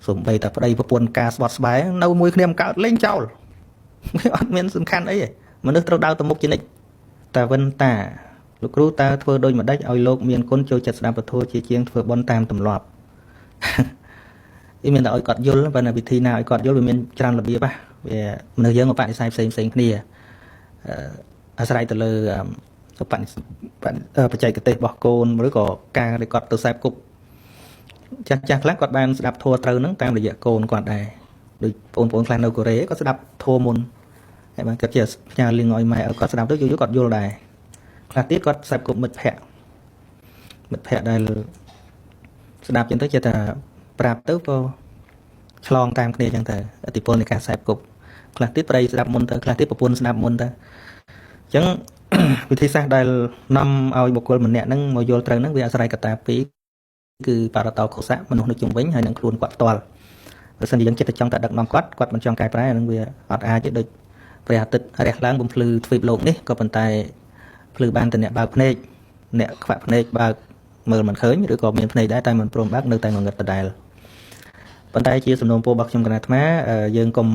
Sủng bày tập đây và buồn ca sport spy nâu mùi khnem cao lên trâu ọt miên xâm khăn ấy mà nước trâu đau tầm mục trên đích ta vân ta lúc rú ta thưa đôi mà đách oi lộc miên côn châu chặt đam và thua chia chiên thưa bon tam tầm lọp ý miên là oi cọt vô và là vị thi nào oi cọt vô miên tràn là bia ba về nơi dân của bạn sai xem kia sai từ lời các bạn phải chạy cái tê bỏ côn mới có ca để cọt từ sai cục chắc lát quạt ban sẽ đạp thua trâu nắng tam là dạ cồn quạt này được ôn clan đâu của rễ có sẽ đạp thua môn hay mà cái chia nhà liên ngồi mày ở có sẽ đạp tới vô quạt vô đài là tiết quạt sạp cục mệt phẹ đây sẽ đạp trên tới chia là prap tới vô chlong tam kia chẳng thể thì pôn thì cả sạp cục là tiết đây sẽ đạp môn tới là tiết của pôn sẽ đạp môn tới chẳng vì thế sao đây năm ao một con mình nè nâng mồi vô trâu nâng vì sai cả ta phíคือปาราตอโคสะมันหนุนจุ่มวิ่งให้หนังครูนกวาดตัวแล้วสัญญาณจิตจังแต่ดักน้องกวาดมันจังกายไปนั่งเวียอัดอาจะโดยประหยัดติดอะไรล้างบนพลือทวีปโลกนี่ก็เป็นไตพลือบานแต่เนี่ยบางพเนจเนี่ยขวาพเนจบางเมื่อมันเคยหรือก็มีพเนจได้แต่มันโปร่งบักเนื้อแต่เงินแต่ได้เป็นไตชีสมนโปบักชมกันนะทั้งแม้ยืนกลม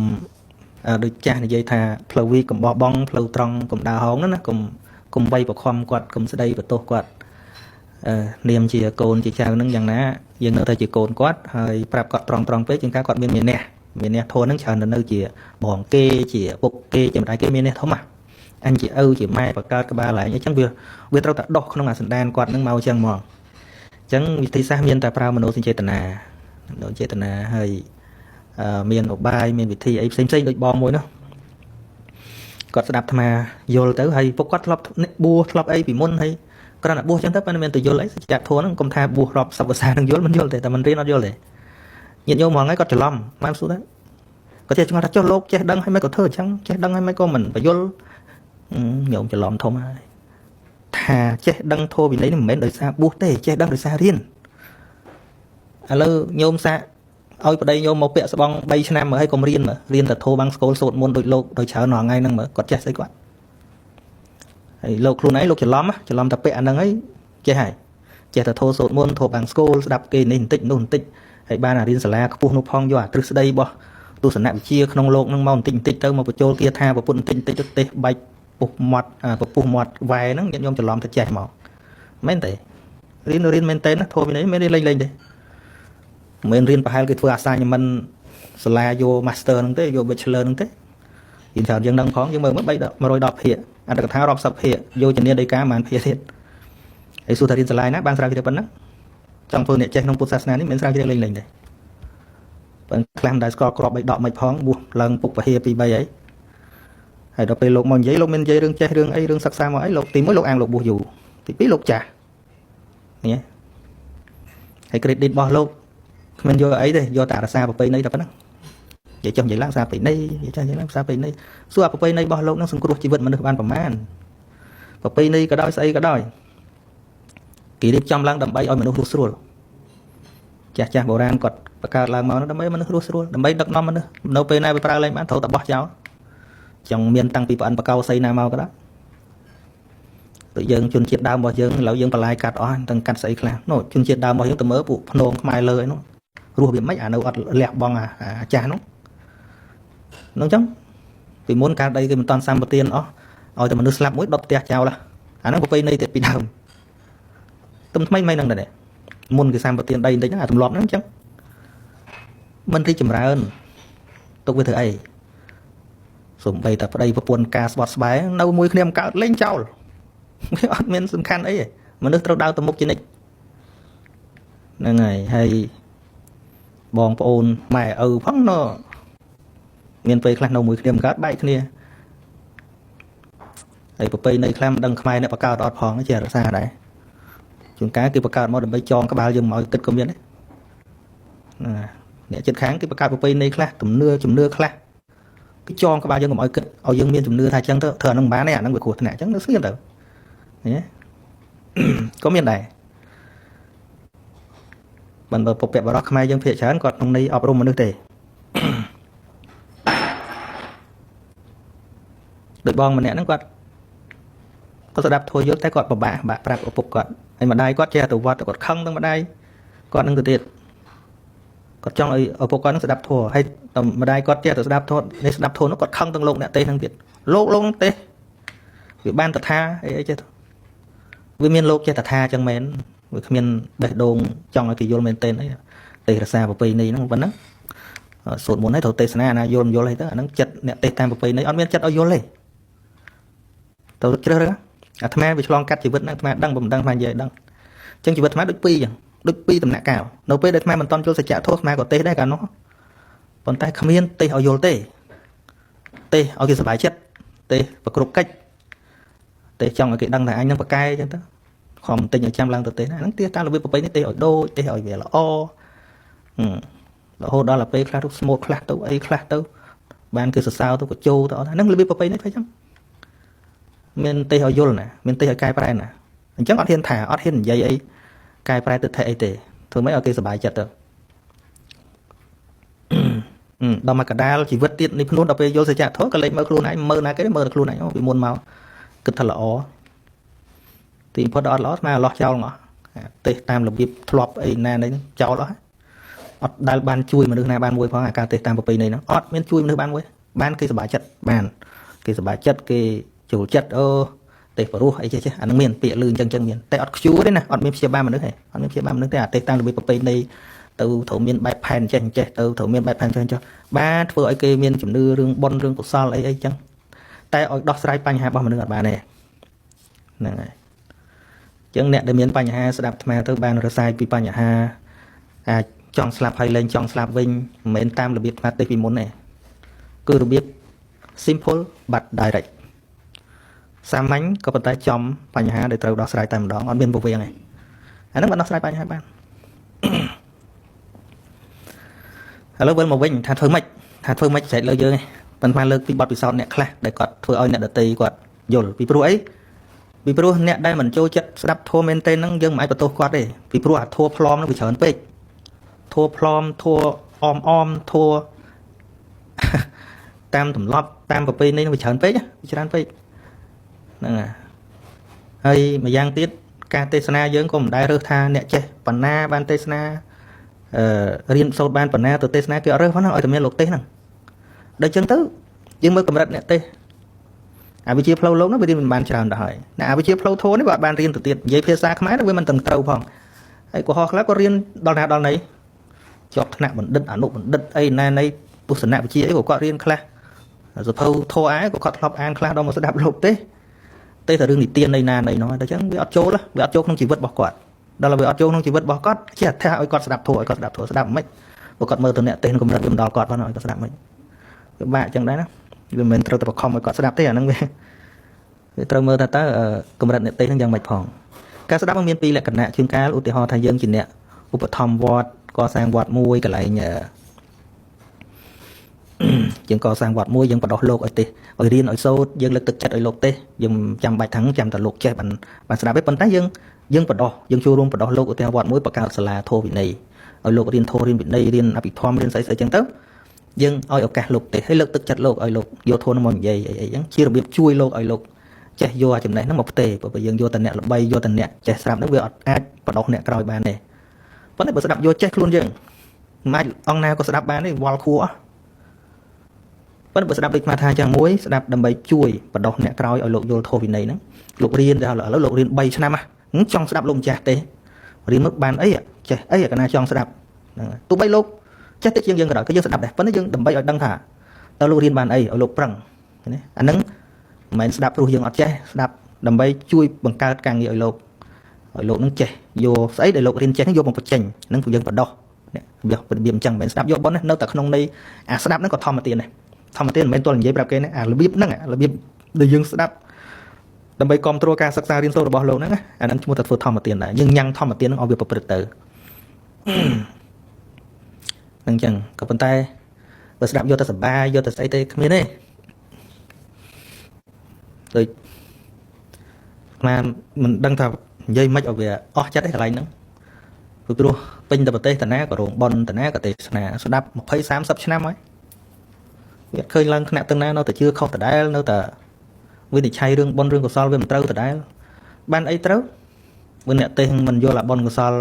โดยจ้าในใจท่าพลือวีกลมบ่อบองพลือตรองกลมดาวห้องนั่นนะกลมใบปกคอมกวาดกลมสะใดประตูกวาดเนียมจีโกนจีเจ้านั่งอย่างนั้นยังเนื้อจีโกนกอดให้ปรับกอดตรองเป๊ะจึงการกอดมีเนี่ยโทนั่งเชิญนั่งจีบ่องเกจีปุกเกจีอะไรเกมีเนี่ยทั้งหมดอันจีจีไม้ปากกากับบ้าไหลยังจังเวียเราตัดดอกขนมสันดานกอดนั่งเมาจังมองจังวิธีสร้างมีนแต่ปรามโนสิเจตนาให้มีนออกใบมีวิธีไอ้เซ็งโดยบองมวยเนาะกอดสนับทำมาโยนtớiให้พวกกอดทลบบัวทลบไอ้ปีมุนให้ก็นั่นบัวจังทับมันเป็นตัวโยนเลยจากทัวร์นั่งกรมทาบัวรอบสับภาษาทั้งโยนมันโยนแต่มันเรียนเอาโยนเลยยินโยมมองไงก็จะล้อมมันสู้ได้ก็จะจังหวะโยนโลกจะดังให้ไม่ก็เธอจังจะดังให้ไม่ก็มันไปโยนโยมจะล้อมทมายถ้าจะดังโทวินเลยนี่เหม็นโดยซาบัวเต้จะดังโดยซาเรียนแล้วโยมซาเอาไปได้โยมมาเปะสบองใบชนะมาให้กรมเรียนแต่โทบังสโกลสวดมนต์โดยโลกโดยเช้าหน่อไงนั่งมาก็จะใส่ก่อนโลกluôn ấyโลกจะล้อมแต่เปะอันนั้นấy chơi hài chơiแต่โทสวดมนต์โทบังสโกลดับเกณฑ์นี่ติดนู่นติดให้บ้านเรียนสลาพวกนุพองอยู่ตรึกได้บ่ตัวสนามเชียขนมโลกนั่งมองติดเติมมาประโจลเกียร์ท่าประปุ่นติดเตะใบปุกหมดปุกหมดวายนั่งยันยมจะล้อมแต่ใจหมอไม่เตะเรียนไม่เตะนะโทไปไหนไม่ได้เล่นเลยเหมือนเรียนไปให้cái vừa sai nhưng mìnhสลาโยมาสเตอร์นั่งเตะโยเบชเลอร์นั่งเตะยินข่าวยังดังพ้องยังเมื่อใบมาโรยดอกเพียอันดับท้ารอบสับเพียโยจะเนี่ยได้การมันเพียเสร็จไอ้สุธารินสลายนะบางสระที่เดียวกันนะจังเพื่อนเนี่ยใจน้องพุทธศาสนานี่เหมือนสระที่เดียวเลยเลยเป็นคลำได้สกอร์กรอบใบดอกใบพ้องบุลังปุกไปเฮียปีใบไอ้ไอ้ดอกไปโลกมองยัยโลกมันยัยเรื่องใจเรื่องไอ้เรื่องศักดิ์ศรีมาไอ้โลกตีมไอ้โลกอ่างโลกบูอยู่ตีปีโลกจ่าเนี่ยไอ้เครดิตบอลโลกมันโยไอ้เลยโยตาราซาไปในแต่ปนั้นvậy trong vậy làm sao bị này vậy trong vậy làm sao bị này xua vào bên này bao lâu nó sung cua chỉ vật mà được ban phẩm man và bên này cái đôi xây cái đôi kỷ niệm trong lăng đầm bay oi mà nó rút rồi cha bộ ran cọt và cả làng máu nó đầm bay mà nó rút rồi đầm bay đặc năm mà nó bên này bị pra lên bán thầu tập bóc cháu trong miền tăng bị ăn bạc cao xây nam mau cái đó tự dân chuyên triệt đào bao dân lão dân bà lai cắt oan tăng cắt xây khla nó chuyên triệt đào bao dân từ mới phụ nông mai lời nó rùa bị mấy đâu lẹt bong cha nó chấm vì muốn cả đây cái mình toàn sang một tiền ó rồi thì mình được slap mũi đập tẹt chào là nó có pay này thì bị đau tâm mấy năng này muốn cái sang một tiền đây đấy là tụm lọp lắm chứ mình đi chìm ra hơn tôi với thử ấy sủng bày tập ở đây và buồn ca sport spy nâu mùi khnem cao lên trâu cái admin sung khăn ấy mà nước trâu đau tầm một trên này nên ngày hay bong ôn mẹ phóng nó miền tây khăn nâu mùi khnem gát bay kiaไอ้ปะเปย์ในคลามดังขมายเนี่ยประกาศอดพองก็เจรจาได้จุดการคือประกาศมอดไปจองกระบาลยังมอติดคอมเมนต์เนี่ยจุดค้างคือประกาศปะเปย์ในคลาจุ่มเนื้อคลาcáiจองกระบาลยังมอติดเอายังมีจุ่มเนื้อไทยจังเถอะน้องบ้านเนี่ยน้องไปขูดถนัดจังเนื้อเสี้ยนเถอะเนี่ยcó miền này mình bật bẹp vào đó khmaiยังเพียรฉันก่อนตรงนี้อบรมมนุษย์เตะโดยบองมันเนี่ยนั่งกอดก็จะดับโทยศแต่กอดบ่าปรับปุกกอดไอ้มาได้กอดแช่ตัววัดกอดคั่งต้องมาได้กอดนั่งตัวเด็ด គាត់ចង់ឲ្យឪពុកគាត់នឹងស្ដាប់ធម៌ហើយម្ដាយគាត់ចេះតែស្ដាប់ធម៌នេះស្ដាប់ធម៌នោះគាត់ខឹងទាំងលោកអ្នកទេសហ្នឹងទៀតលោកទេសវាបានតថាអីចេះវាមានលោកចេះតថាចឹងមែនវាគ្មានបេះដូងចង់ឲ្យគេយល់មែនទេអីទេសរសាប្រពៃណីហ្នឹងប៉ុណ្ណឹងសូត្រមន្តឲ្យត្រូវទេសនាណាយល់មិនយល់អីទៅអាហ្នឹងចិត្តអ្នកទេសតាមប្រពៃណីអត់មានចិត្តឲ្យយល់ទេទៅជ្រើសរើសអាត្មាវាឆ្លងកាត់ជីវិតហ្នឹងអាត្មាដឹងមិនដឹងអាត្មានិយាយដឹងអញ្ចឹងជីវិតអាត្មាដូចពីរចឹងដូចពីរដំណាក់កាលនៅពេលដែលអាត្មាមិនតន់យល់សច្ចធម៌អាត្មាក៏ទេសដែរកាលនោះប៉ុន្តែគ្មានទេសឲ្យយល់ទេទេសឲ្យគេសប្បាយចិត្តទេសប្រគ្រប់កិច្ចទេសចង់ឲ្យគេដឹងថាអញនឹងប្រកែអញ្ចឹងទៅខំទិញឲ្យចាំឡើងទៅទេសហ្នឹងទេសតាមរបៀបប្រពៃនេះទេសឲ្យដូចទេសឲ្យវាល្អរហូតដល់ពេលខ្លះទៅស្មូតខ្លះទៅអីខ្លះទៅបានគឺសរសើរទៅក៏ចូលទៅអត់ហ្នឹងរបៀបប្រពៃនេះអញ្ចឹងមានទេសឲ្យយល់ណាមានទេសឲ្យកែប្រែណាអញ្ចឹងអត់ហ៊ានថាអត់ហ៊ាននិយាយអីកែប្រែទិដ្ឋិអីទេធ្វើម៉េចឲ្យគេសប្បាយចិត្តទៅដល់មកកដាលជីវិតទៀតនេះខ្លួនដល់ពេលយល់សច្ចធម៌ក៏លេចមើលខ្លួនឯងមើលណាគេមើលខ្លួនឯងពីមុនមកគិតថាល្អទីបំផុតអត់ល្អស្មារតីចោលមកទេសតាមរបៀបធ្លាប់អីណានេះចោលអស់អត់ដែលបានជួយមនុស្សណាបានមួយផងអាការទេសតាមប្រពៃណីហ្នឹងអត់មានជួយមនុស្សបានមួយបានគេសប្បាយចិត្តបានគេសប្បាយចិត្តគេចូលចិត្តទេសបរោះអីចេះអានឹងមានពាក្យលឺអញ្ចឹងមានតែអត់ខ្ជូរទេណាអត់មានព្យាបាលមនុស្សទេអត់មានព្យាបាលមនុស្សទេអាទេសតាមរបៀបប្រពៃណីទៅត្រូវមានបែបផែនចេះទៅត្រូវមានបែបផែនចេះបានធ្វើឲ្យគេមានជំនឿរឿងបុណ្យរឿងកុសលអីចឹងតែឲ្យដោះស្រាយបញ្ហារបស់មនុស្សអត់បានទេហ្នឹងហើយអញ្ចឹងអ្នកដែលមានបញ្ហាស្ដាប់អាត្មាទៅបានរសាយពីបញ្ហាអាចចង់ស្លាប់ហើយលែងចង់ស្លាប់វិញមិនមែនតាមរបៀបអាត្មាទេសពីមុនទេគឺរបៀប simple but direct សាមញ្ញក៏ប៉ុន្តែចំបញ្ហាដែលត្រូវដោះស្រាយតែម្ដងអត់មានពវៀងទេអាហ្នឹងបានដោះស្រាយបញ្ហាបានឥឡូវវិលមកវិញថាធ្វើម៉េចចែកលើយើងឯងប៉ុន្តែលើកពីបទពិសោធន៍អ្នកខ្លះដែលគាត់ធ្វើឲ្យអ្នកដទៃគាត់យល់ពីព្រោះអីពីព្រោះអ្នកដែលមិនចូលចិត្តស្ដាប់ធម៌មែនទេហ្នឹងយើងមិនអាចបន្ទោសគាត់ទេពីព្រោះអាធម៌ផ្លอมហ្នឹងវាច្រើនពេកធម៌ផ្លอมធម៌អមធម៌តាមទម្លាប់តាមប្រពៃណីហ្នឹងវាច្រើនពេកហ្នឹងហើយម្យ៉ាងទៀតការទេសនាយើងក៏មិនដែលរើសថាអ្នកចេះបណ្ណាបានទេសនារៀនសូត្របានបណ្ណាទៅទេសនាគេអត់រើសផងហ្នឹងឲ្យតែមានលោកទេសហ្នឹងដល់អញ្ចឹងទៅយើងមើលកម្រិតអ្នកទេសអាវិជាផ្លូវលោកហ្នឹងវារៀនមិនបានច្រើនដល់ហើយណាអាវិជាផ្លូវធម៌នេះវាអត់បានរៀនទៅទៀតនិយាយភាសាខ្មែរវាមិនត្រឹមត្រូវផងហើយកុហកខ្លះក៏រៀនដល់ណាដល់ណីជាប់ថ្នាក់បណ្ឌិតអនុបណ្ឌិតអីណានៃពុស្សនវិជ្ជាអីក៏គាត់រៀនខ្លះសភៅធម៌ក៏គាត់ធ្លាប់អានខ្លះដល់មកស្ដាប់លោកទេសតែរឿងនីតិនៃណានៃនោះតែអញ្ចឹងវាអត់ចូលក្នុងជីវិតរបស់គាត់ដល់វាអត់ចូលក្នុងជីវិតរបស់គាត់ជាថាឲ្យគាត់ស្ដាប់ធម៌ស្ដាប់មិនព្រោះគាត់មើលទៅអ្នកទេសនឹងកម្រិតវាមិនដល់គាត់ផងឲ្យគាត់ស្ដាប់មិនវាបាក់អញ្ចឹងដែរណាវាមិនត្រូវតែបខំឲ្យគាត់ស្ដាប់ទេអាហ្នឹងវាត្រូវមើលថាតើកម្រិតអ្នកទេសនឹងយ៉ាងម៉េចផងការស្ដាប់มันមានពីរលក្ខណៈជួនកាលឧទាហរណ៍ថាយើងជាអ្នកឧបត្ថម្ភវត្តកសាងវត្តមួយកន្លែងយើងកសាងវត្តមួយយើងបដោះលោកឲ្យទេសឲ្យរៀនឲ្យសូត្រយើងលើកទឹកចិត្តឲ្យលោកទេសយើងចាំបាច់ថាចាំតែលោកចេះបានស្ដាប់ទេប៉ុន្តែយើងបដោះយើងចូលរួមបដោះលោកឧទាហរណ៍វត្តមួយបង្កើតសាលាធម៌វិន័យឲ្យលោករៀនធម៌រៀនវិន័យរៀនអភិធម្មរៀនស្អីចឹងទៅយើងឲ្យឱកាសលោកទេសឲ្យលើកទឹកចិត្តលោកឲ្យលោកយកធម៌នោះមកនិយាយអីចឹងជារបៀបជួយលោកឲ្យលោកចេះយកចំណេះហ្នឹងមកផ្ទេរព្រោះយើងយកតែអ្នកល្បីយកតែអ្នកចេះស្រាប់ហ្នឹងវាអត់អាចបដោះអ្នកក្រោយបានទេប៉ុន្តែបើស្ដាប់យកចេះខ្លួនយើងមិនអាចអង្គណាក៏ស្ដាប់បានទេវល់ខួរប៉ុន្តែបើស្ដាប់ដូចថាចឹងមួយស្ដាប់ដើម្បីជួយបដោះអ្នកក្រោយឲ្យលោកយល់ធម៌វិន័យហ្នឹងលោករៀនតែឥឡូវលោករៀន3ឆ្នាំចង់ស្ដាប់លោកម្ចាស់ទេរៀនមកបានអីចេះអីកណាចង់ស្ដាប់ហ្នឹងទោះបីលោកចេះតិចជាងយើងក៏ដោយក៏យើងស្ដាប់ដែរប៉ុន្តែយើងដើម្បីឲ្យដឹងថាតើលោករៀនបានអីឲ្យលោកប្រឹងណាអាហ្នឹងមិនមែនស្ដាប់ព្រោះយើងអត់ចេះស្ដាប់ដើម្បីជួយបង្កើតការងារឲ្យលោកនឹងចេះយកស្អីដែលលោករៀនចេះហ្នឹងយកមកបញ្ចេញហ្នឹងពួកយើងបដោះនេះរបៀបអញ្ចឹងមិនមែនស្ដាប់យកប៉ុណ្ណេះនៅតែក្នុងនៃអាស្ដាប់ហ្នឹងក៏ធម្មតាដែរធម្មតាមិនមែនទល់និយាយប្រាប់គេណាអារបៀបហ្នឹងរបៀបដែលយើងស្ដាប់ដើម្បីគ្រប់គ្រងការសិក្សារៀនសូត្ររបស់លោកហ្នឹងអាហ្នឹងឈ្មោះថាធ្វើធម្មតាដែរយើងញ៉ាំងធម្មតាហ្នឹងឲ្យវាប្រព្រឹត្តទៅហ្នឹងចឹងក៏ប៉ុន្តែបើស្ដាប់យកតែសបាយយកតែស្អីទេគ្មានទេដូចមិនដឹងថានិយាយមិនឲ្យវាអស់ចិត្តទេកន្លែងហ្នឹងព្រោះពេញតែប្រទេសតាណាក៏រោងប៉ុនតាណាក៏ទេសនាស្ដាប់20 30ឆ្នាំហើយវាឃើញឡើងថ្នាក់ទាំងណានៅតែជឿខុសដដែលនៅតែវិនិច្ឆ័យរឿងបុណ្យរឿងកុសលវាមិនត្រូវដដែលបានអីត្រូវបើអ្នកទេសមិនយល់អាបុណ្យកុសល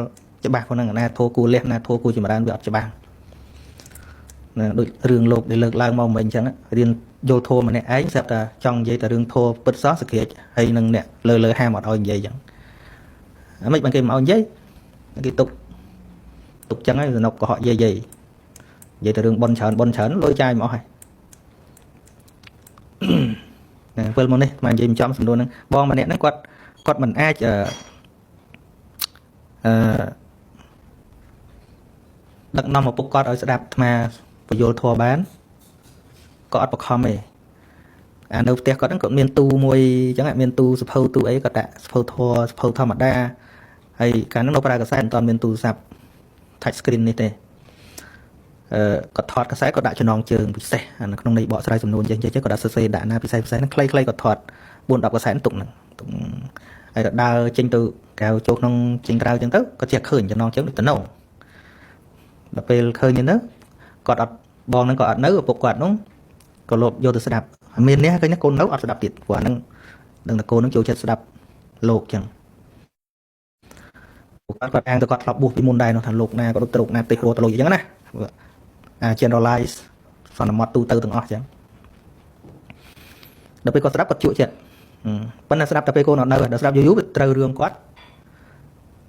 ច្បាស់ប៉ុណ្ណឹងណាធោគូលះណាធោគូចម្រើនវាអត់ច្បាស់ ដូចរឿងលោកដែលលើកឡើងមកមិញអញ្ចឹងរៀនយល់ធម៌ម្នាក់ឯងស្រាប់តែចង់និយាយតែរឿងធម៌ពិតសោះសក្តិហើយនឹងអ្នកលើហាមអត់ឲ្យនិយាយអញ្ចឹងអាមិនបានគេមកឲ្យនិយាយគេទុកអញ្ចឹងហើយសំណុកកុហកនិយាយតែរឿងបនច្រើនលុយចាយមកអស់ហើយពេលមកនេះមកនិយាយចំសំណួរហ្នឹងបងម្នាក់ហ្នឹងគាត់មិនអាចដឹកនាំឪពុកគាត់ឲ្យស្ដាប់អាត្មាពយល់ធម៌បានក៏អត់បខំទេអានៅផ្ទះគាត់ហ្នឹងគាត់មានទូមួយអញ្ចឹងមានទូសភៅទូអីគាត់ដាក់សភៅធម៌សភៅធម្មតាហើយកាលហ្នឹងនៅប្រើកាសែតមិនតាន់មានទូរស័ព្ទ touch screen នេះទេគាត់ថតកាសែតគាត់ដាក់ចំណងជើងពិសេសនៅក្នុងន័យបកស្រាយសំណួរចេះគាត់ដាក់សរសេរដាក់ណាពិសេសហ្នឹងខ្លីៗគាត់ថត 4-10 កាសែតទុកហ្នឹងហើយគាត់ដើរចេញទៅកៅចូលក្នុងចេញក្រៅអញ្ចឹងទៅគាត់ចេះឃើញចំណងជើងដូចតំណងដល់ពេលឃើញទៅគាត់អត់បងហ្នឹងក៏អត់នៅឪពុកគាត់នោះក៏លបយកទៅស្ដាប់មាននេះឃើញកូននៅអត់ស្ដាប់ទៀតព្រោះអាហ្នឹងដឹងតែកូនហ្នឹងចូលចិត្តស្ដាប់លោកអញ្ចឹងគាត់អាងទៅគាត់ធ្លាប់បួសពីមុនដែរនោះថាលោកណាក៏ដូចទៅលោកណាទេរត់ទៅលោកអញ្ចឹងណាgeneralize សន្មត់ទូទៅទាំងអស់អញ្ចឹងដល់ពេលគាត់ស្ដាប់គាត់ជក់ចិត្តប៉ុន្តែស្ដាប់តែពេលកូនអត់នៅដល់ស្ដាប់យូរត្រូវរឿងគាត់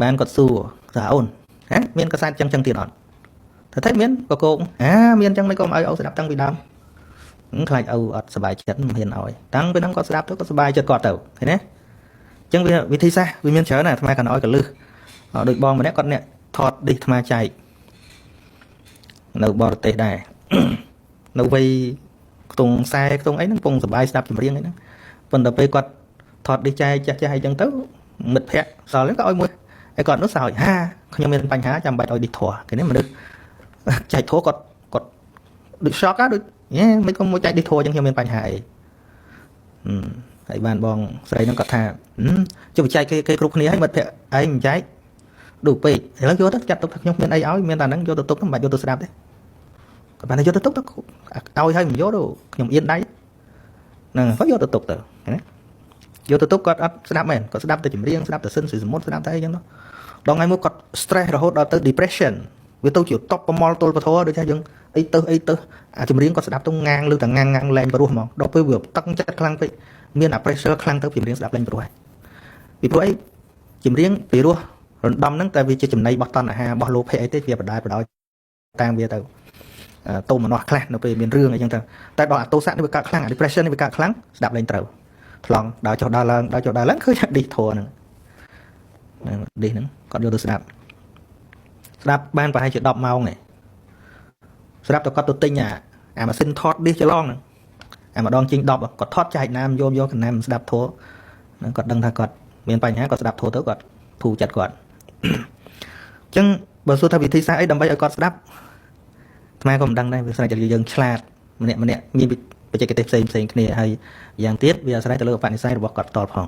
បានគាត់សួរថាអូនហ៎មានកសែតចឹងទៀតអត់តែមានក៏គោកមានចឹងមិនក៏ឲ្យស្ដាប់តាំងពីដើមខ្លាចអត់សុបាយចិត្តមិនហ៊ានឲ្យតាំងពីហ្នឹងគាត់ស្ដាប់ទៅគាត់សុបាយចិត្តគាត់ទៅឃើញទេចឹងវាវិធីសាស្ត្រវាមានច្រើនណាស់អាត្មាកាន់ឲ្យកលឹះដូចបងម្នាក់គាត់អ្នកថតឌីសអាត្មាចែកនៅបរទេសដែរនៅវ័យខ្ទង់ខ្សែខ្ទង់អីហ្នឹងពងសុបាយស្ដាប់ចម្រៀងអីហ្នឹងប៉ុន្តែពេលគាត់ថតឌីសចែកចាស់អីចឹងទៅមិត្តភ័ក្ដិសល់ក៏ឲ្យមួយហើយគាត់នោះសើចខ្ញុំមានបញ្ហាចាំបាច់ឲ្យឌីសធัวគេនេះមនុស្សចែកធัวគាត់ដូច shock ដូចមិនក៏មួយចែកឌីសធัวចឹងខ្ញុំមានបញ្ហាអីហើយបានបងស្រីហ្នឹងគាត់ថាចុះចែកគេគ្រប់គ្នាហើយមិត្តភ័ក្ដិឯងមិនចែកដូចពេកឥឡូវយកទៅចាត់ទុកថាខ្ញុំមានអីឲ្យមានតែហ្នឹងយកទៅទុកមិនបាច់យកទៅស្ដាប់ទេគាត់បានយកទៅទុកទៅឲ្យហើយមិនយកទៅខ្ញុំអៀនដៃហ្នឹងគាត់យកទៅទុកទៅណាយកទៅទុកគាត់អត់ស្ដាប់មែនគាត់ស្ដាប់តែចម្រៀងស្ដាប់តែសិនសមុទ្រស្ដាប់តែអីចឹងដល់ថ្ងៃមួយគាត់ stress រហូតដល់ទៅ depression វាទៅជាតបប្រមល់ទល់ពធដូចថាយើងអីទៅអាចម្រៀងគាត់ស្ដាប់ទៅងាងលើតែងាងលែងព្រោះហ្មងដល់ពេលវាតឹងចិត្តខ្លាំងពេកមានអា pressure ខ្លាំងទៅចម្រៀងស្ដាប់លែងព្រោះហើយពីព្រោះអីចម្រៀងពីរោះរំដំហ្នឹងតែវាជាចំណីរបស់តណ្ហារបស់លោភៈអីទេវាបដាបដោយតាមវាទៅតោមនោះខ្លះនៅពេលមានរឿងអីចឹងទៅតែដល់អាទោសៈនេះវាកើតខ្លាំងអា depression នេះវាកើតខ្លាំងស្ដាប់លែងត្រូវថ្លង់ដល់ចុះដល់ឡើងឃើញថាឌីសធัวហ្នឹងឌីសហ្នឹងគាត់យកទៅស្ដាប់បានប្រហែលជា10ម៉ោងនេះស្រាប់តែគាត់ទៅទិញអាម៉ាស៊ីនថតឌីសច្រឡងហ្នឹងអាម្ដងជិញ10គាត់ថតចែកណាមយកកណ្ណាមស្ដាប់ធัวហ្នឹងគាត់ដឹងថាគាត់មានបញ្ហាគាត់ស្ដាប់ធัวទៅគាត់ធូរចិត្តគាត់អញ្ចឹងបើសួរថាវិធីសាស្ត្រអីដើម្បីឲ្យគាត់ស្ដាប់អាត្មាក៏មិនដឹងដែរវាស្រេចតែយើងឆ្លាតម្នាក់មានបច្ចេកទេសផ្សេងគ្នាហើយយ៉ាងទៀតវាអាស្រ័យទៅលើឧបនិស្ស័យរបស់គាត់ផ្ទាល់ផង